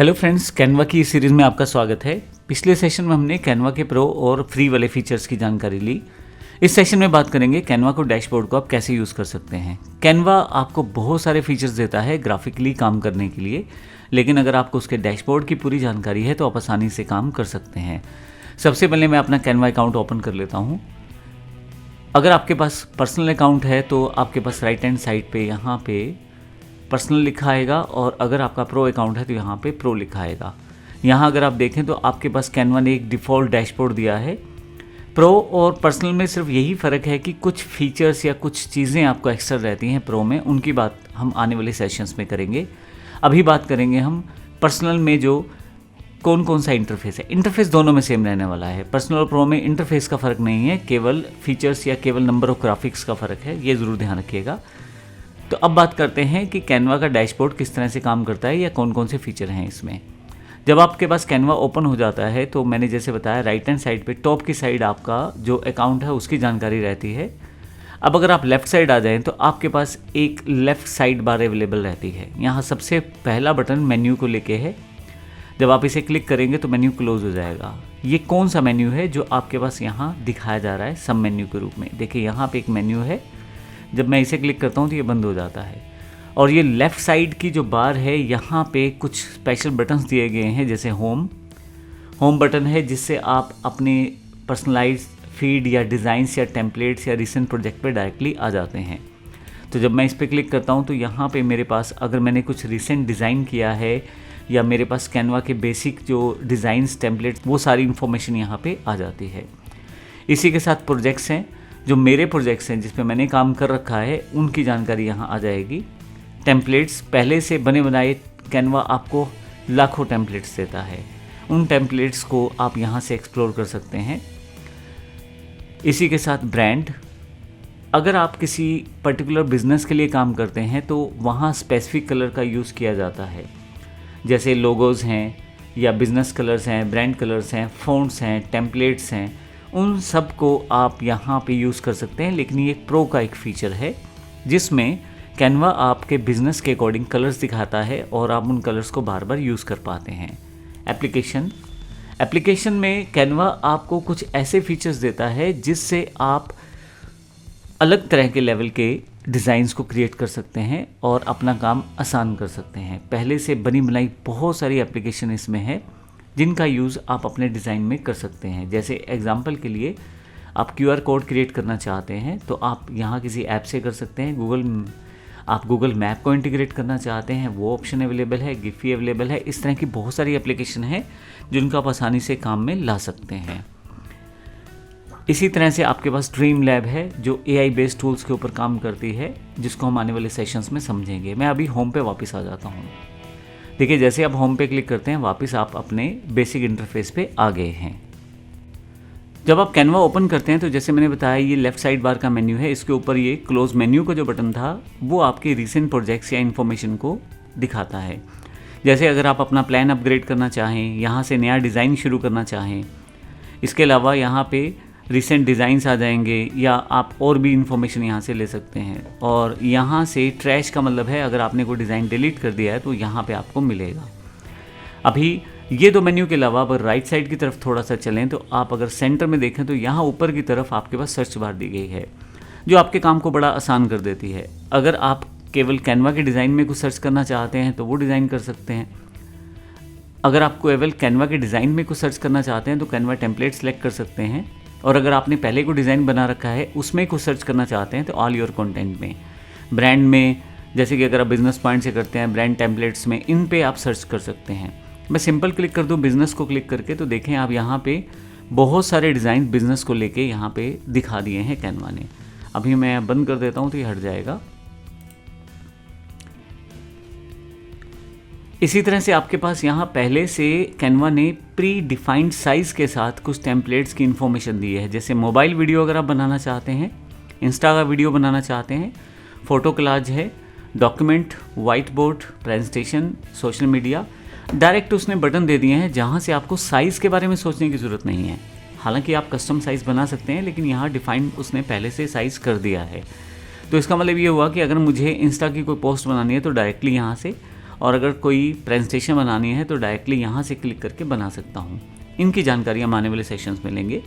Hello friends, Canva की इस series में आपका स्वागत है। पिछले सेशन में हमने कैनवा के प्रो और फ्री वाले फीचर्स की जानकारी ली। इस सेशन में बात करेंगे कैनवा को डैशबोर्ड को आप कैसे यूज़ कर सकते हैं। कैनवा आपको बहुत सारे फीचर्स देता है ग्राफिकली काम करने के लिए, लेकिन अगर आपको उसके डैशबोर्ड की पूरी जानकारी है तो आप आसानी से काम कर सकते हैं। सबसे पहले मैं अपना कैनवा अकाउंट ओपन कर लेता हूँ। अगर आपके पास पर्सनल अकाउंट है तो आपके पास राइट हैंड साइड पे यहाँ पे पर्सनल लिखा आएगा, और अगर आपका प्रो अकाउंट है तो यहाँ पे प्रो लिखा आएगा। यहाँ अगर आप देखें तो आपके पास कैनवा ने एक डिफ़ॉल्ट डैशबोर्ड दिया है। प्रो और पर्सनल में सिर्फ यही फ़र्क है कि कुछ फीचर्स या कुछ चीज़ें आपको एक्स्ट्रा रहती हैं प्रो में, उनकी बात हम आने वाले सेशंस में करेंगे। अभी बात करेंगे हम पर्सनल में जो कौन कौन सा इंटरफेस है। इंटरफेस दोनों में सेम रहने वाला है। पर्सनल और प्रो में इंटरफेस का फ़र्क नहीं है, केवल फीचर्स या केवल नंबर ऑफ ग्राफिक्स का फ़र्क है, ये ज़रूर ध्यान रखिएगा। तो अब बात करते हैं कि कैनवा का डैशबोर्ड किस तरह से काम करता है या कौन कौन से फीचर हैं इसमें। जब आपके पास कैनवा ओपन हो जाता है तो मैंने जैसे बताया राइट हैंड साइड पे टॉप की साइड आपका जो अकाउंट है उसकी जानकारी रहती है। अब अगर आप लेफ़्ट साइड आ जाएं तो आपके पास एक लेफ़्ट साइड बार अवेलेबल रहती है। यहाँ सबसे पहला बटन मेन्यू को लेके है। जब आप इसे क्लिक करेंगे तो मेन्यू क्लोज हो जाएगा। ये कौन सा मेन्यू है जो आपके पास यहाँ दिखाया जा रहा है सब मेन्यू के रूप में। देखिए यहाँ पे एक मेन्यू है, जब मैं इसे क्लिक करता हूँ तो ये बंद हो जाता है। और ये लेफ़्ट साइड की जो बार है यहाँ पे कुछ स्पेशल बटन्स दिए गए हैं, जैसे होम बटन है जिससे आप अपने पर्सनलाइज फीड या डिज़ाइंस या टेम्पलेट्स या रिसेंट प्रोजेक्ट पे डायरेक्टली आ जाते हैं। तो जब मैं इस पर क्लिक करता हूँ तो यहाँ पे मेरे पास अगर मैंने कुछ रिसेंट डिज़ाइन किया है या मेरे पास कैनवा के बेसिक जो डिज़ाइंस टेम्पलेट्स वो सारी इन्फॉर्मेशन यहाँ पे आ जाती है। इसी के साथ प्रोजेक्ट्स हैं, जो मेरे प्रोजेक्ट्स हैं जिस पे मैंने काम कर रखा है उनकी जानकारी यहाँ आ जाएगी। टेम्पलेट्स पहले से बने बनाए कैनवा आपको लाखों टेम्पलेट्स देता है, उन टेम्पलेट्स को आप यहाँ से एक्सप्लोर कर सकते हैं। इसी के साथ ब्रांड, अगर आप किसी पर्टिकुलर बिजनेस के लिए काम करते हैं तो वहाँ स्पेसिफिक कलर का यूज़ किया जाता है, जैसे लोगोज़ हैं या बिजनेस कलर्स हैं, ब्रांड कलर्स हैं, फ़ॉन्ट्स हैं, टेम्पलेट्स हैं, उन सब को आप यहाँ पे यूज़ कर सकते हैं। लेकिन ये प्रो का एक फ़ीचर है जिसमें कैनवा आपके बिज़नेस के अकॉर्डिंग कलर्स दिखाता है और आप उन कलर्स को बार बार यूज़ कर पाते हैं। एप्लीकेशन में कैनवा आपको कुछ ऐसे फीचर्स देता है जिससे आप अलग तरह के लेवल के डिज़ाइंस को क्रिएट कर सकते हैं और अपना काम आसान कर सकते हैं। पहले से बनी बनाई बहुत सारी एप्लीकेशन इसमें है जिनका यूज़ आप अपने डिज़ाइन में कर सकते हैं। जैसे एग्जांपल के लिए आप QR कोड क्रिएट करना चाहते हैं तो आप यहाँ किसी ऐप से कर सकते हैं। आप गूगल मैप को इंटीग्रेट करना चाहते हैं, वो ऑप्शन अवेलेबल है। गिफी अवेलेबल है। इस तरह की बहुत सारी एप्लीकेशन है जिनको आप आसानी से काम में ला सकते हैं। इसी तरह से आपके पास ड्रीम लैब है जो AI बेस्ड टूल्स के ऊपर काम करती है, जिसको हम आने वाले सेशंस में समझेंगे। मैं अभी होम पे वापस आ जाता हूँ। देखिए जैसे आप होम पे क्लिक करते हैं वापस आप अपने बेसिक इंटरफेस पे आ गए हैं। जब आप कैनवा ओपन करते हैं तो जैसे मैंने बताया ये लेफ़्ट साइड बार का मेन्यू है, इसके ऊपर ये क्लोज मेन्यू का जो बटन था वो आपके रिसेंट प्रोजेक्ट्स या इन्फॉर्मेशन को दिखाता है। जैसे अगर आप अपना प्लान अपग्रेड करना चाहें, यहाँ से नया डिज़ाइन शुरू करना चाहें, इसके अलावा यहाँ पे रिसेंट डिज़ाइंस आ जाएंगे या आप और भी इन्फॉर्मेशन यहाँ से ले सकते हैं। और यहाँ से ट्रैश का मतलब है अगर आपने कोई डिज़ाइन डिलीट कर दिया है तो यहाँ पे आपको मिलेगा। अभी ये दो मेन्यू के अलावा अगर राइट साइड की तरफ थोड़ा सा चलें तो आप अगर सेंटर में देखें तो यहाँ ऊपर की तरफ आपके पास सर्च बार दी गई है जो आपके काम को बड़ा आसान कर देती है। अगर आप केवल कैनवा के डिज़ाइन में कुछ सर्च करना चाहते हैं तो वो डिज़ाइन कर सकते हैं। अगर आपको केवल कैनवा के डिज़ाइन में कुछ सर्च करना चाहते हैं तो कैनवा टेम्पलेट सेलेक्ट कर सकते हैं। और अगर आपने पहले को डिज़ाइन बना रखा है उसमें कुछ सर्च करना चाहते हैं तो ऑल योर कंटेंट में, ब्रांड में, जैसे कि अगर आप बिजनेस पॉइंट से करते हैं ब्रांड टेम्पलेट्स में, इन पे आप सर्च कर सकते हैं। मैं सिंपल क्लिक कर दूं बिज़नेस को क्लिक करके तो देखें आप यहाँ पे बहुत सारे डिज़ाइन बिज़नेस को लेके यहाँ पे दिखा दिए हैं कैनवा ने। अभी मैं बंद कर देता हूँ तो ये हट जाएगा। इसी तरह से आपके पास यहाँ पहले से कैनवा ने प्री डिफाइंड साइज़ के साथ कुछ टेम्पलेट्स की इन्फॉर्मेशन दी है। जैसे मोबाइल वीडियो अगर आप बनाना चाहते हैं, इंस्टा का वीडियो बनाना चाहते हैं, फ़ोटो कॉलाज है, document, white board, presentation, social media, direct उसने बटन दे दिए हैं जहाँ से आपको साइज़ के बारे में सोचने की ज़रूरत नहीं है। हालांकि आप कस्टम साइज़ बना सकते हैं लेकिन यहाँ डिफाइंड उसने पहले से साइज़ कर दिया है। तो इसका मतलब ये हुआ कि अगर मुझे इंस्टा की कोई पोस्ट बनानी है तो डायरेक्टली यहाँ से और अगर कोई प्रेजेंटेशन बनानी है तो डायरेक्टली यहाँ से क्लिक करके बना सकता हूँ। इनकी जानकारी हम आने वाले सेशंस में लेंगे,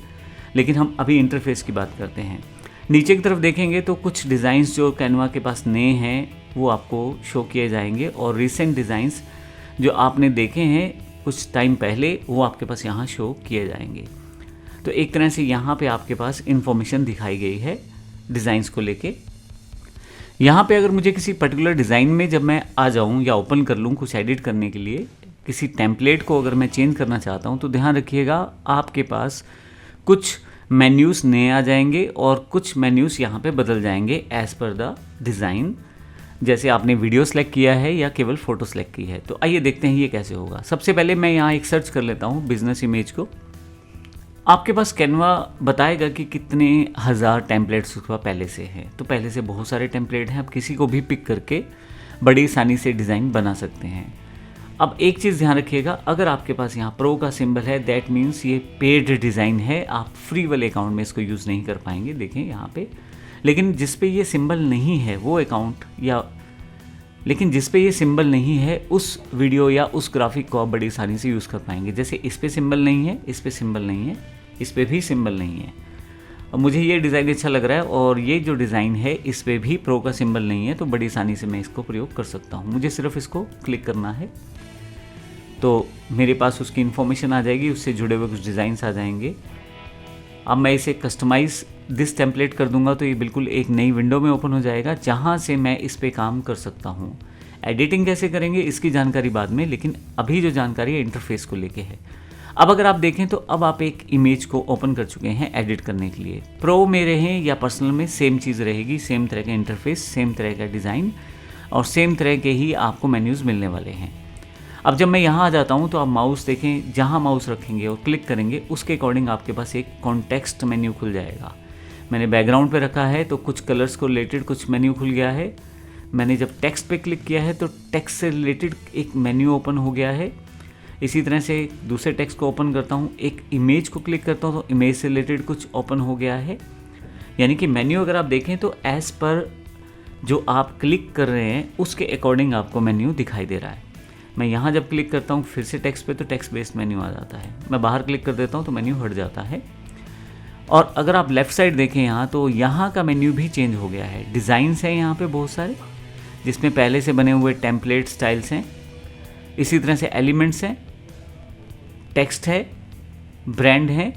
लेकिन हम अभी इंटरफेस की बात करते हैं। नीचे की तरफ देखेंगे तो कुछ डिज़ाइंस जो कैनवा के पास नए हैं वो आपको शो किए जाएंगे, और रिसेंट डिज़ाइंस जो आपने देखे हैं कुछ टाइम पहले वो आपके पास यहाँ शो किए जाएंगे। तो एक तरह से यहाँ पे आपके पास इंफॉर्मेशन दिखाई गई है डिज़ाइंस को लेके। यहाँ पे अगर मुझे किसी पर्टिकुलर डिज़ाइन में जब मैं आ जाऊँ या ओपन कर लूँ कुछ एडिट करने के लिए, किसी टेम्पलेट को अगर मैं चेंज करना चाहता हूँ, तो ध्यान रखिएगा आपके पास कुछ मेन्यूज़ नए आ जाएंगे और कुछ मेन्यूज़ यहाँ पे बदल जाएंगे एज़ पर द डिज़ाइन, जैसे आपने वीडियो सेलेक्ट किया है या केवल फ़ोटो सेलेक्ट की है। तो आइए देखते हैं ये कैसे होगा। सबसे पहले मैं यहाँ एक सर्च कर लेता हूँ बिजनेस इमेज को। आपके पास कैनवा बताएगा कि कितने हज़ार टेम्पलेट्स उसका पहले से हैं। तो पहले से बहुत सारे टेम्पलेट हैं, आप किसी को भी पिक करके बड़ी आसानी से डिज़ाइन बना सकते हैं। अब एक चीज़ ध्यान रखिएगा, अगर आपके पास यहाँ प्रो का सिंबल है दैट मीन्स ये पेड डिज़ाइन है, आप फ्री वाले अकाउंट में इसको यूज़ नहीं कर पाएंगे। देखें यहाँ पे, लेकिन जिस पे ये सिंबल नहीं है वो अकाउंट लेकिन जिस पे ये सिंबल नहीं है उस वीडियो या उस ग्राफिक को आप बड़ी आसानी से यूज़ कर पाएंगे। जैसे इस पे सिंबल नहीं है, इस पे सिंबल नहीं है, इस पे भी सिंबल नहीं है। अब मुझे ये डिज़ाइन अच्छा लग रहा है और ये जो डिज़ाइन है इस पे भी प्रो का सिंबल नहीं है, तो बड़ी आसानी से मैं इसको प्रयोग कर सकता हूँ। मुझे सिर्फ इसको क्लिक करना है तो मेरे पास उसकी इन्फॉर्मेशन आ जाएगी, उससे जुड़े हुए कुछ डिज़ाइंस आ जाएंगे। अब मैं इसे कस्टमाइज़ दिस टेम्पलेट कर दूंगा तो ये बिल्कुल एक नई विंडो में ओपन हो जाएगा, जहाँ से मैं इस पे काम कर सकता हूँ। एडिटिंग कैसे करेंगे इसकी जानकारी बाद में, लेकिन अभी जो जानकारी है इंटरफेस को लेके है। अब अगर आप देखें तो अब आप एक इमेज को ओपन कर चुके हैं एडिट करने के लिए। प्रो में रहें या पर्सनल में सेम चीज़ रहेगी, सेम तरह का इंटरफेस, सेम तरह का डिज़ाइन और सेम तरह के ही आपको मेन्यूज़ मिलने वाले हैं। अब जब मैं यहाँ आ जाता हूँ तो आप माउस देखें, जहाँ माउस रखेंगे और क्लिक करेंगे उसके अकॉर्डिंग आपके पास एक कॉन्टेक्स्ट मेन्यू खुल जाएगा। मैंने बैकग्राउंड पे रखा है तो कुछ कलर्स को रिलेटेड कुछ मेन्यू खुल गया है। मैंने जब टेक्स्ट पे क्लिक किया है तो टेक्स्ट से रिलेटेड एक मेन्यू ओपन हो गया है। इसी तरह से दूसरे टेक्स्ट को ओपन करता हूँ, एक इमेज को क्लिक करता हूँ तो इमेज से रिलेटेड कुछ ओपन हो गया है। यानी कि मेन्यू अगर आप देखें तो एज़ पर जो आप क्लिक कर रहे हैं उसके अकॉर्डिंग आपको मेन्यू दिखाई दे रहा है। मैं यहाँ जब क्लिक करता हूँ फिर से टेक्स्ट पे तो टेक्स्ट बेस्ड मेन्यू आ जाता है। मैं बाहर क्लिक कर देता हूँ तो मेन्यू हट जाता है। और अगर आप लेफ़्ट साइड देखें यहाँ तो यहाँ का मेन्यू भी चेंज हो गया है। डिज़ाइंस हैं यहाँ पे बहुत सारे, जिसमें पहले से बने हुए टेम्पलेट स्टाइल्स हैं। इसी तरह से एलिमेंट्स हैं, टेक्स्ट है, ब्रांड है,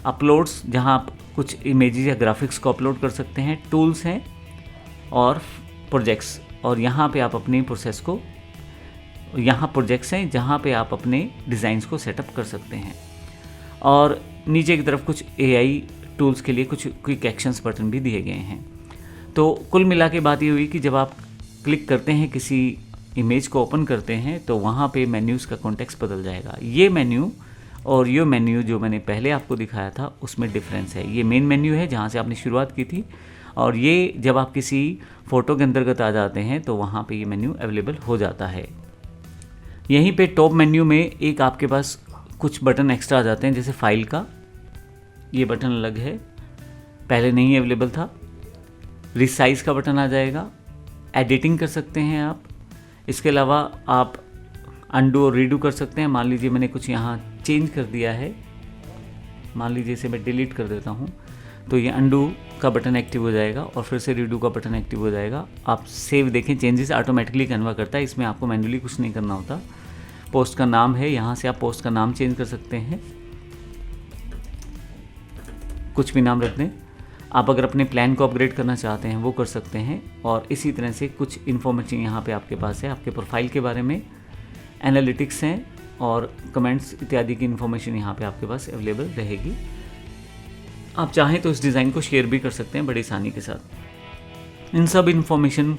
अपलोड्स जहाँ आप कुछ इमेजेस या ग्राफिक्स को अपलोड कर सकते हैं, टूल्स हैं और प्रोजेक्ट्स। और यहाँ पे आप अपने प्रोसेस को, यहाँ प्रोजेक्ट्स हैं जहाँ पे आप अपने डिज़ाइंस को सेटअप कर सकते हैं। और नीचे की तरफ कुछ AI टूल्स के लिए कुछ क्विक एक्शंस बटन भी दिए गए हैं। तो कुल मिला के बात ये हुई कि जब आप क्लिक करते हैं किसी इमेज को ओपन करते हैं तो वहाँ पे मेन्यूज़ का कॉन्टेक्स्ट बदल जाएगा। ये मेन्यू और ये मेन्यू जो मैंने पहले आपको दिखाया था उसमें डिफरेंस है। ये मेन मेन्यू है जहाँ से आपने शुरुआत की थी, और ये जब आप किसी फ़ोटो के अंतर्गत आ जाते हैं तो वहाँ पे ये मेन्यू अवेलेबल हो जाता है। यहीं पे टॉप मेन्यू में एक आपके पास कुछ बटन एक्स्ट्रा आ जाते हैं, जैसे फाइल का ये बटन अलग है, पहले नहीं अवेलेबल था। रिसाइज का बटन आ जाएगा, एडिटिंग कर सकते हैं आप। इसके अलावा आप अंडू और रीडू कर सकते हैं। मान लीजिए मैंने कुछ यहाँ चेंज कर दिया है, मान लीजिए इसे मैं डिलीट कर देता हूँ तो ये अंडू का बटन एक्टिव हो जाएगा और फिर से रीडू का बटन एक्टिव हो जाएगा। आप सेव देखें, चेंजेस ऑटोमेटिकली कैनवा करता है, इसमें आपको मैन्युअली कुछ नहीं करना होता। पोस्ट का नाम है, यहाँ से आप पोस्ट का नाम चेंज कर सकते हैं, कुछ भी नाम रख दें। आप अगर अपने प्लान को अपग्रेड करना चाहते हैं वो कर सकते हैं। और इसी तरह से कुछ इन्फॉर्मेशन यहाँ पे आपके पास है, आपके प्रोफाइल के बारे में, एनालिटिक्स हैं और कमेंट्स इत्यादि की इन्फॉर्मेशन यहाँ पे आपके पास अवेलेबल रहेगी। आप चाहें तो इस डिज़ाइन को शेयर भी कर सकते हैं बड़ी आसानी के साथ। इन सब इन्फॉर्मेशन,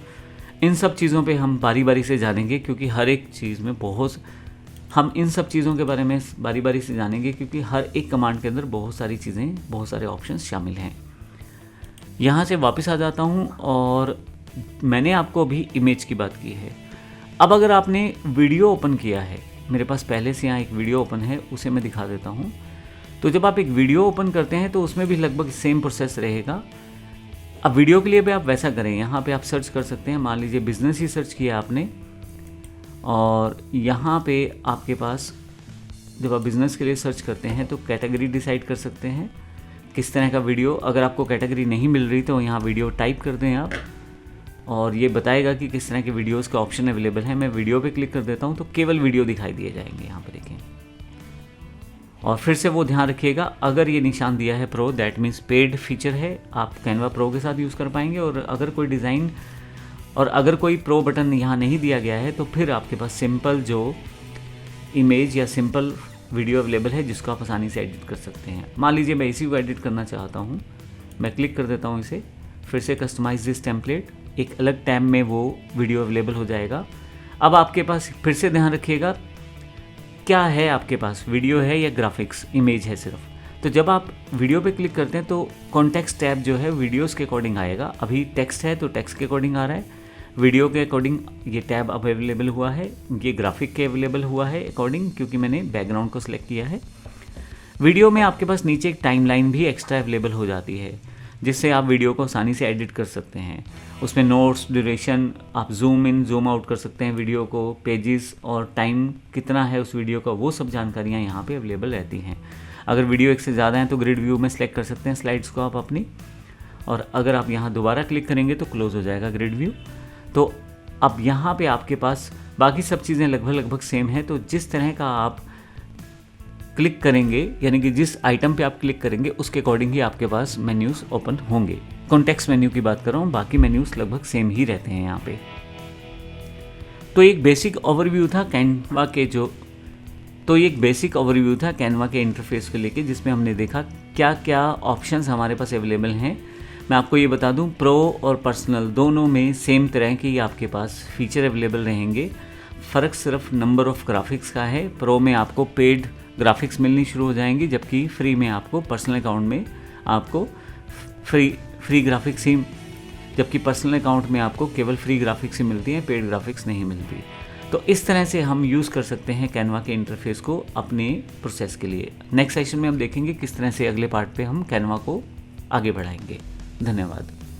इन सब चीज़ों पे हम बारी बारी से जानेंगे, क्योंकि हर एक चीज़ में हम इन सब चीज़ों के बारे में बारी बारी से जानेंगे, क्योंकि हर एक कमांड के अंदर बहुत सारी चीज़ें, बहुत सारे ऑप्शंस शामिल हैं। यहाँ से वापस आ जाता हूँ और मैंने आपको अभी इमेज की बात की है। अब अगर आपने वीडियो ओपन किया है, मेरे पास पहले से यहाँ एक वीडियो ओपन है, उसे मैं दिखा देता हूँ। तो जब आप एक वीडियो ओपन करते हैं तो उसमें भी लगभग सेम प्रोसेस रहेगा। अब वीडियो के लिए भी आप वैसा करें, यहाँ पे आप सर्च कर सकते हैं। मान लीजिए बिजनेस ही सर्च किया आपने और यहाँ पे आपके पास जब आप बिज़नेस के लिए सर्च करते हैं तो कैटेगरी डिसाइड कर सकते हैं किस तरह का वीडियो। अगर आपको कैटेगरी नहीं मिल रही तो यहाँ वीडियो टाइप कर दें आप, और ये बताएगा कि किस तरह के वीडियोस का ऑप्शन अवेलेबल है। मैं वीडियो पे क्लिक कर देता हूँ तो केवल वीडियो दिखाई दिए जाएंगे यहाँ पे, देखें। और फिर से वो ध्यान रखिएगा, अगर ये निशान दिया है pro, that means paid feature है, आप कैनवा प्रो के साथ यूज़ कर पाएंगे। और अगर कोई डिज़ाइन और अगर कोई प्रो बटन यहाँ नहीं दिया गया है तो फिर आपके पास सिंपल जो इमेज या सिंपल वीडियो अवेलेबल है जिसको आप आसानी से एडिट कर सकते हैं। मान लीजिए मैं इसी को एडिट करना चाहता हूँ, मैं क्लिक कर देता हूँ इसे, फिर से कस्टमाइज दिस टेम्पलेट, एक अलग टैब में वो वीडियो अवेलेबल हो जाएगा। अब आपके पास फिर से ध्यान रखिएगा क्या है आपके पास, वीडियो है या ग्राफिक्स, इमेज है सिर्फ। तो जब आप वीडियो पे क्लिक करते हैं तो कॉन्टेक्स्ट टैब जो है वीडियोस के अकॉर्डिंग आएगा। अभी टेक्स्ट है तो टेक्स्ट के अकॉर्डिंग आ रहा है, वीडियो के अकॉर्डिंग ये टैब अब अवेलेबल हुआ है, ये ग्राफिक के अवेलेबल हुआ है अकॉर्डिंग, क्योंकि मैंने बैकग्राउंड को सिलेक्ट किया है। वीडियो में आपके पास नीचे एक टाइमलाइन भी एक्स्ट्रा अवेलेबल हो जाती है जिससे आप वीडियो को आसानी से एडिट कर सकते हैं। उसमें नोट्स, ड्यूरेशन, आप जूम इन जूम आउट कर सकते हैं वीडियो को, पेजेस और टाइम कितना है उस वीडियो का, वो सब जानकारियाँ यहाँ पे अवेलेबल रहती हैं। अगर वीडियो एक से ज़्यादा हैं तो ग्रिड व्यू में सेलेक्ट कर सकते हैं स्लाइड्स को आप अपनी, और अगर आप यहाँ दोबारा क्लिक करेंगे तो क्लोज हो जाएगा ग्रिड व्यू। तो अब यहाँ पे आपके पास बाकी सब चीज़ें लगभग सेम हैं। तो जिस तरह का आप क्लिक करेंगे, यानी कि जिस आइटम पे आप क्लिक करेंगे उसके अकॉर्डिंग ही आपके पास मेन्यूज़ ओपन होंगे। कॉन्टेक्स्ट मेन्यू की बात कर रहा हूँ, बाकी मेन्यूज़ लगभग सेम ही रहते हैं यहाँ पे। तो एक बेसिक ओवरव्यू था कैनवा के इंटरफेस को लेके, जिसमें हमने देखा क्या क्या ऑप्शंस हमारे पास अवेलेबल हैं। मैं आपको ये बता दूं, प्रो और पर्सनल दोनों में सेम तरह के आपके पास फीचर अवेलेबल रहेंगे। फ़र्क सिर्फ नंबर ऑफ़ ग्राफिक्स का है। प्रो में आपको पेड ग्राफिक्स मिलनी शुरू हो जाएंगी, जबकि फ्री में आपको पर्सनल अकाउंट में आपको फ्री ग्राफिक्स ही, जबकि पर्सनल अकाउंट में आपको केवल फ्री ग्राफिक्स ही मिलती हैं, पेड ग्राफिक्स नहीं मिलती। तो इस तरह से हम यूज़ कर सकते हैं कैनवा के इंटरफेस को अपने प्रोसेस के लिए। नेक्स्ट सेशन में हम देखेंगे किस तरह से अगले पार्ट पे हम कैनवा को आगे बढ़ाएंगे। धन्यवाद।